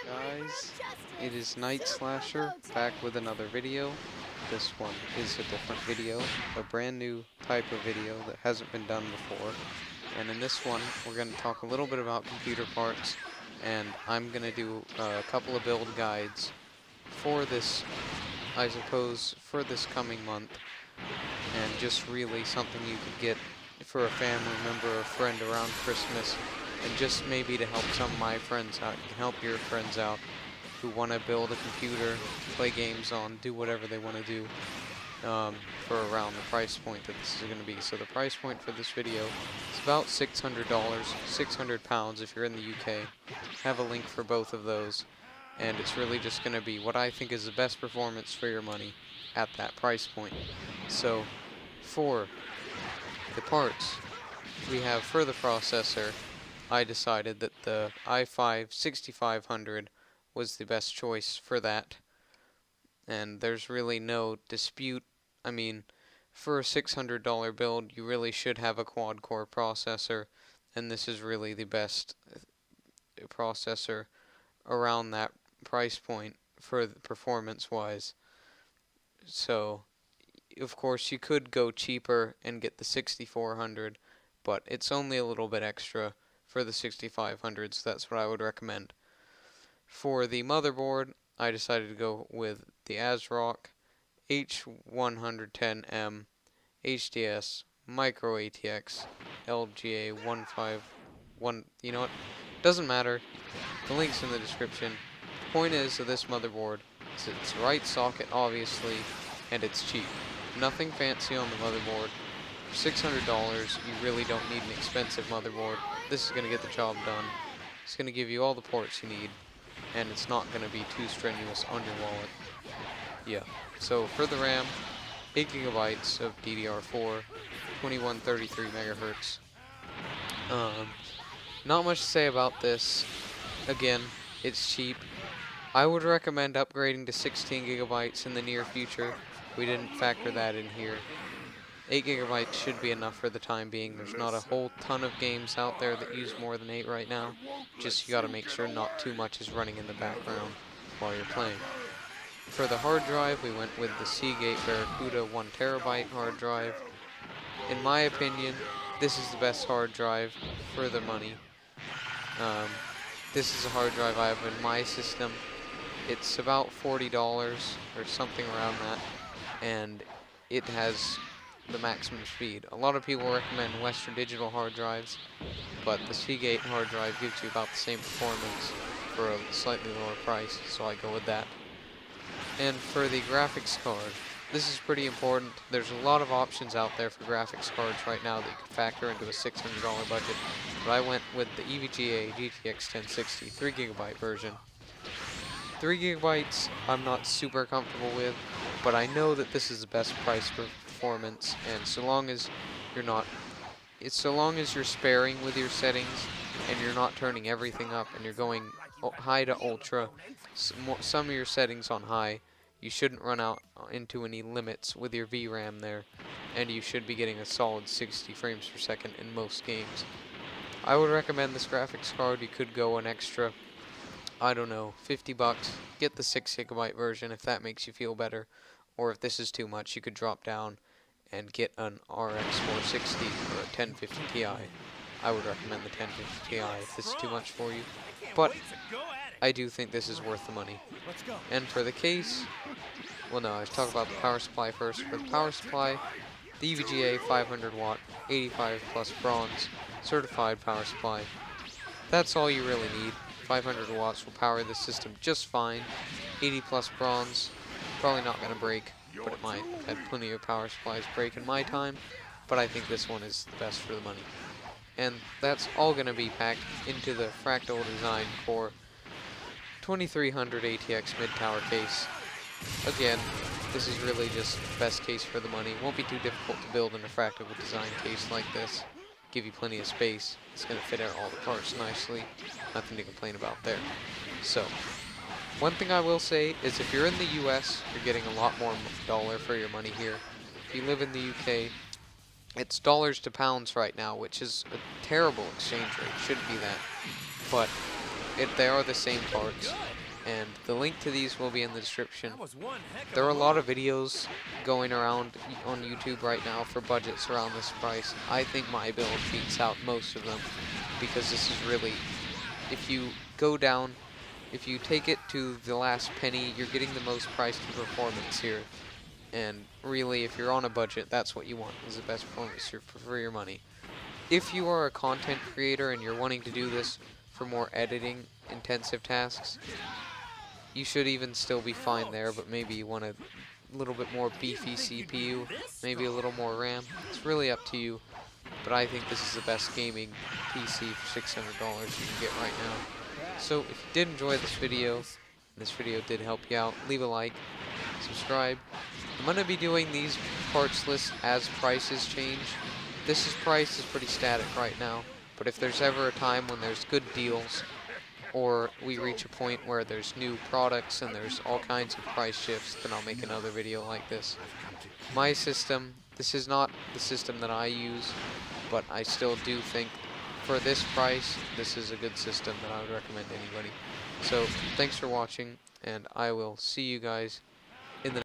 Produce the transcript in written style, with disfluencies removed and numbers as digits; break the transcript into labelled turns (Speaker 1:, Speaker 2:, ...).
Speaker 1: Guys, it is Night Slasher back with another video. This one is a different video, a brand new type of video that hasn't been done before. And in this one, we're going to talk a little bit about computer parts, and I'm going to do a couple of build guides for this, I suppose, for this coming month. And just really something you could get for a family member or friend around Christmas, and just maybe to help some of my friends out. You can help your friends out who want to build a computer, play games on, do whatever they want to do for around the price point that this is going to be. So the price point for this video is about $600, £600 if you're in the UK. Have a link for both of those, and it's really just going to be what I think is the best performance for your money at that price point. So for the parts we have for the processor, I decided that the i5-6500 was the best choice for that, and there's really no dispute. I mean, for a $600 build, you really should have a quad-core processor, and this is really the best processor around that price point for the performance-wise. So, of course, you could go cheaper and get the 6400, but it's only a little bit extra for the 6500, so that's what I would recommend. For the motherboard, I decided to go with the ASRock H110M HDS Micro ATX LGA 151. You know what? Doesn't matter. The link's in the description. The point is of this motherboard is it's right socket, obviously, and it's cheap. Nothing fancy on the motherboard. For $600, you really don't need an expensive motherboard. This is going to get the job done. It's going to give you all the ports you need, and it's not going to be too strenuous on your wallet. Yeah. So for the RAM, 8 GB of DDR4, 2133 megahertz. Not much to say about this. Again, it's cheap. I would recommend upgrading to 16 GB in the near future. We didn't factor that in here. 8 GB should be enough for the time being. There's not a whole ton of games out there that use more than 8 right now. Just you gotta make sure not too much is running in the background while you're playing. For the hard drive, we went with the Seagate Barracuda 1TB hard drive. In my opinion, this is the best hard drive for the money. This is a hard drive I have in my system. It's about $40 or something around that, and it has the maximum speed. A lot of people recommend Western Digital hard drives, but the Seagate hard drive gives you about the same performance for a slightly lower price, so I go with that. And for the graphics card, this is pretty important. There's a lot of options out there for graphics cards right now that you can factor into a $600 budget, but I went with the EVGA GTX 1060 3GB version. 3GB I'm not super comfortable with, but I know that this is the best price for performance, and so long as you're sparing with your settings and you're not turning everything up and you're going high to ultra, some of your settings on high, you shouldn't run out into any limits with your VRAM there, and you should be getting a solid 60 frames per second in most games. I would recommend this graphics card. You could go an extra, I don't know, $50. Get the 6GB version if that makes you feel better, or if this is too much, you could drop down and get an RX 460 or a 1050 Ti. I would recommend the 1050 Ti if this is too much for you, but I do think this is worth the money. And for the case, well no, I was talking about the power supply first. For the power supply, the EVGA 500 watt, 85 plus bronze, certified power supply. That's all you really need. 500 watts will power this system just fine. 80 plus bronze, probably not going to break, but it might. I've had plenty of power supplies break in my time, but I think this one is the best for the money. And that's all going to be packed into the Fractal Design Core 2300 ATX mid-tower case. Again, this is really just the best case for the money. It won't be too difficult to build in a Fractal Design case like this. Give you plenty of space. It's going to fit out all the parts nicely. Nothing to complain about there. So, one thing I will say is if you're in the US, you're getting a lot more dollar for your money here. If you live in the UK, it's dollars to pounds right now, which is a terrible exchange rate. Shouldn't be that. But they are the same parts, and the link to these will be in the description. There are a lot of videos going around on YouTube right now for budgets around this price. I think my build beats out most of them, because this is really, if you go down, if you take it to the last penny, you're getting the most price to performance here. And really, if you're on a budget, that's what you want, is the best performance for your money. If you are a content creator and you're wanting to do this for more editing intensive tasks, you should even still be fine there, but maybe you want a little bit more beefy CPU, maybe a little more RAM. It's really up to you, but I think this is the best gaming PC for $600 you can get right now. So if you did enjoy this video, and this video did help you out, leave a like, subscribe. I'm going to be doing these parts lists as prices change. This price is pretty static right now, but if there's ever a time when there's good deals, or we reach a point where there's new products and there's all kinds of price shifts, then I'll make another video like this. My system, this is not the system that I use, but I still do think for this price, this is a good system that I would recommend to anybody. So, thanks for watching, and I will see you guys